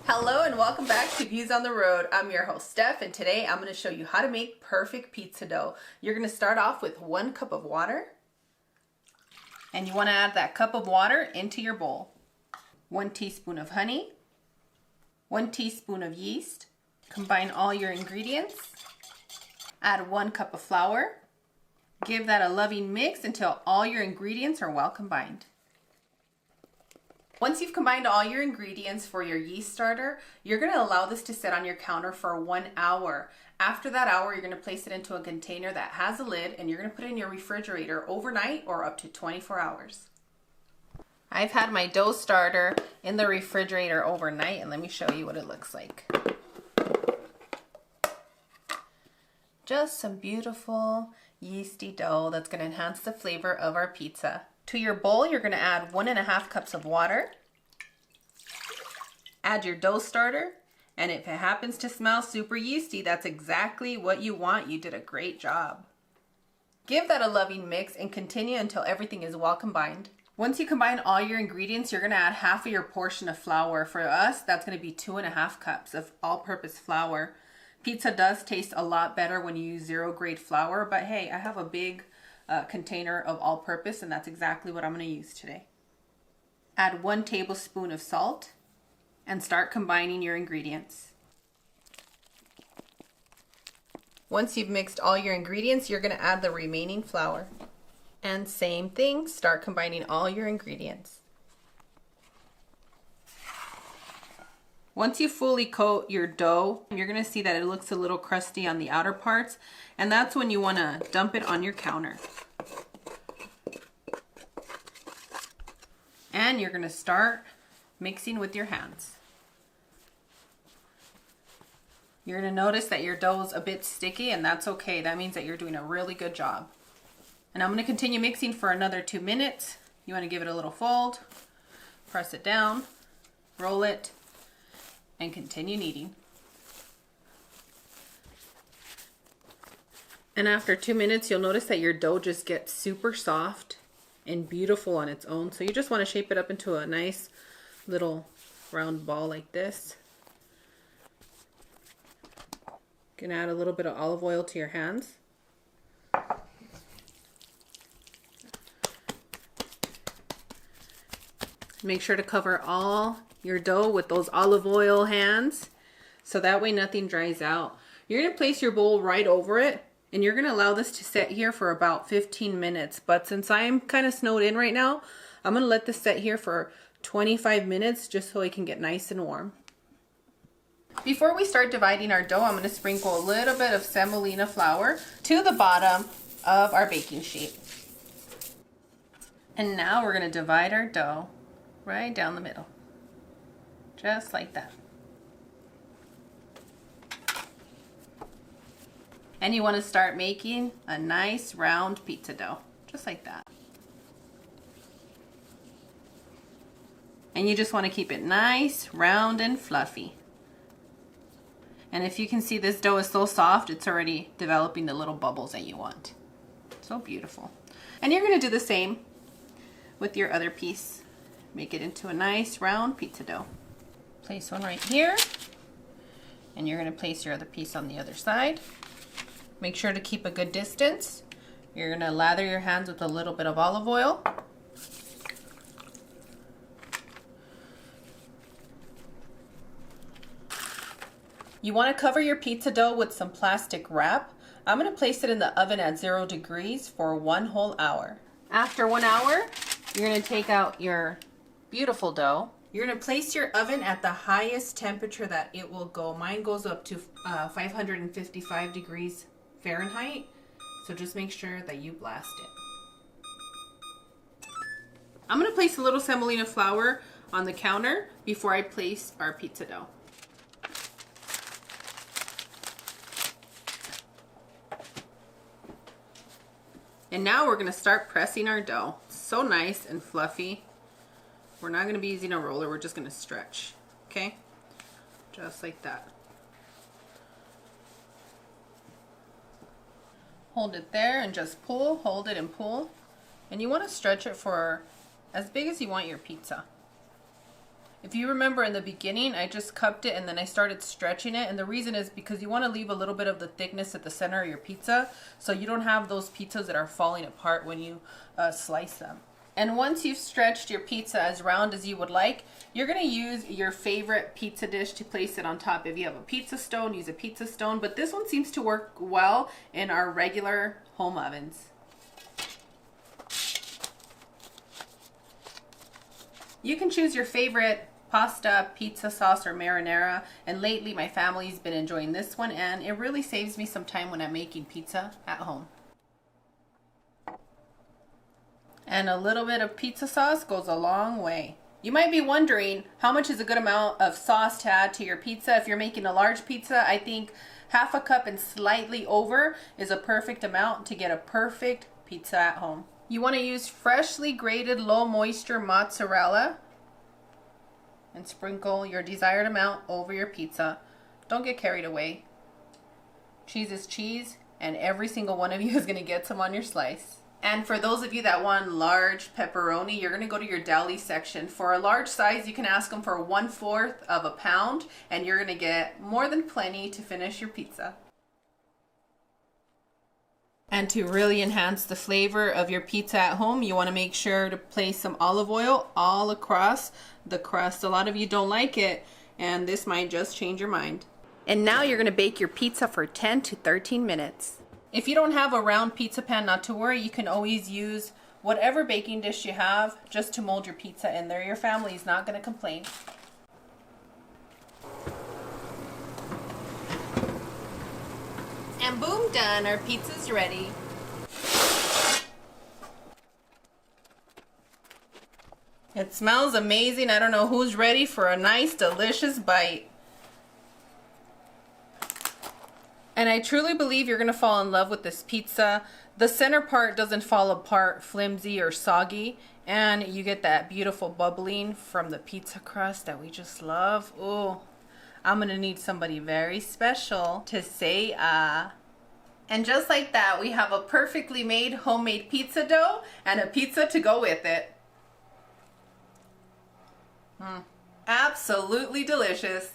Hello and welcome back to Views on the Road. I'm your host Steph, and today I'm going to show you how to make perfect pizza dough. You're going to start off with 1 cup of water, and you want to add that cup of water into your bowl. 1 teaspoon of honey, 1 teaspoon of yeast. Combine all your ingredients. Add 1 cup of flour. Give that a loving mix until all your ingredients are well combined. Once you've combined all your ingredients for your yeast starter, you're going to allow this to sit on your counter for 1 hour. After that hour, you're going to place it into a container that has a lid, and you're going to put it in your refrigerator overnight or up to 24 hours. I've had my dough starter in the refrigerator overnight, and let me show you what it looks like. Just some beautiful yeasty dough that's going to enhance the flavor of our pizza. To your bowl, you're going to add 1.5 cups of water. Add your dough starter, and if it happens to smell super yeasty, that's exactly what you want. You did a great job. Give that a loving mix and continue until everything is well combined. Once you combine all your ingredients, you're going to add half of your portion of flour. For us, that's going to be 2.5 cups of all-purpose flour. Pizza does taste a lot better when you use zero-grade flour, but hey, I have a big container of all-purpose, and that's exactly what I'm going to use today. Add 1 tablespoon of salt and start combining your ingredients. Once you've mixed all your ingredients, you're going to add the remaining flour. And same thing, start combining all your ingredients. Once you fully coat your dough, you're going to see that it looks a little crusty on the outer parts, and that's when you want to dump it on your counter. And you're going to start mixing with your hands. You're going to notice that your dough is a bit sticky, and that's okay. That means that you're doing a really good job. And I'm going to continue mixing for another 2 minutes. You want to give it a little fold, press it down, roll it, and continue kneading. And after 2 minutes, you'll notice that your dough just gets super soft and beautiful on its own. So you just want to shape it up into a nice little round ball like this. You can add a little bit of olive oil to your hands. Make sure to cover all your dough with those olive oil hands, so that way nothing dries out. You're going to place your bowl right over it, and you're going to allow this to sit here for about 15 minutes. But since I'm kind of snowed in right now, I'm going to let this sit here for 25 minutes just so it can get nice and warm. Before we start dividing our dough, I'm going to sprinkle a little bit of semolina flour to the bottom of our baking sheet. And now we're going to divide our dough right down the middle. Just like that. And you want to start making a nice round pizza dough, just like that. And you just want to keep it nice, round, and fluffy. And if you can see, this dough is so soft, it's already developing the little bubbles that you want. So beautiful. And you're going to do the same with your other piece. Make it into a nice round pizza dough. Place one right here, and you're going to place your other piece on the other side. Make sure to keep a good distance. You're going to lather your hands with a little bit of olive oil. You want to cover your pizza dough with some plastic wrap. I'm going to place it in the oven at 0 degrees for 1 whole hour. After 1 hour, you're going to take out your beautiful dough. You're going to place your oven at the highest temperature that it will go. Mine goes up to 555 degrees Fahrenheit. So just make sure that you blast it. I'm going to place a little semolina flour on the counter before I place our pizza dough. And now we're going to start pressing our dough. So nice and fluffy. We're not going to be using a roller, we're just going to stretch, okay? Just like that. Hold it there and just pull, hold it and pull. And you want to stretch it for as big as you want your pizza. If you remember in the beginning, I just cupped it and then I started stretching it. And the reason is because you want to leave a little bit of the thickness at the center of your pizza so you don't have those pizzas that are falling apart when you slice them. And once you've stretched your pizza as round as you would like, you're going to use your favorite pizza dish to place it on top. If you have a pizza stone, use a pizza stone. But this one seems to work well in our regular home ovens. You can choose your favorite pasta, pizza sauce, or marinara, and lately my family's been enjoying this one, and it really saves me some time when I'm making pizza at home. And a little bit of pizza sauce goes a long way. You might be wondering how much is a good amount of sauce to add to your pizza. If you're making a large pizza, I think half a cup and slightly over is a perfect amount to get a perfect pizza at home. You want to use freshly grated low moisture mozzarella and sprinkle your desired amount over your pizza. Don't get carried away. Cheese is cheese, and every single one of you is going to get some on your slice. And for those of you that want large pepperoni, you're going to go to your deli section. For a large size, you can ask them for 1/4 of a pound, and you're going to get more than plenty to finish your pizza. And to really enhance the flavor of your pizza at home, you want to make sure to place some olive oil all across the crust. A lot of you don't like it, and this might just change your mind. And now you're going to bake your pizza for 10 to 13 minutes. If you don't have a round pizza pan, not to worry. You can always use whatever baking dish you have just to mold your pizza in there. Your family is not going to complain. And boom, done. Our pizza's ready. It smells amazing. I don't know who's ready for a nice, delicious bite. And I truly believe you're going to fall in love with this pizza. The center part doesn't fall apart flimsy or soggy. And you get that beautiful bubbling from the pizza crust that we just love. Ooh. I'm going to need somebody very special to say And just like that, we have a perfectly made homemade pizza dough and a pizza to go with it. Absolutely delicious.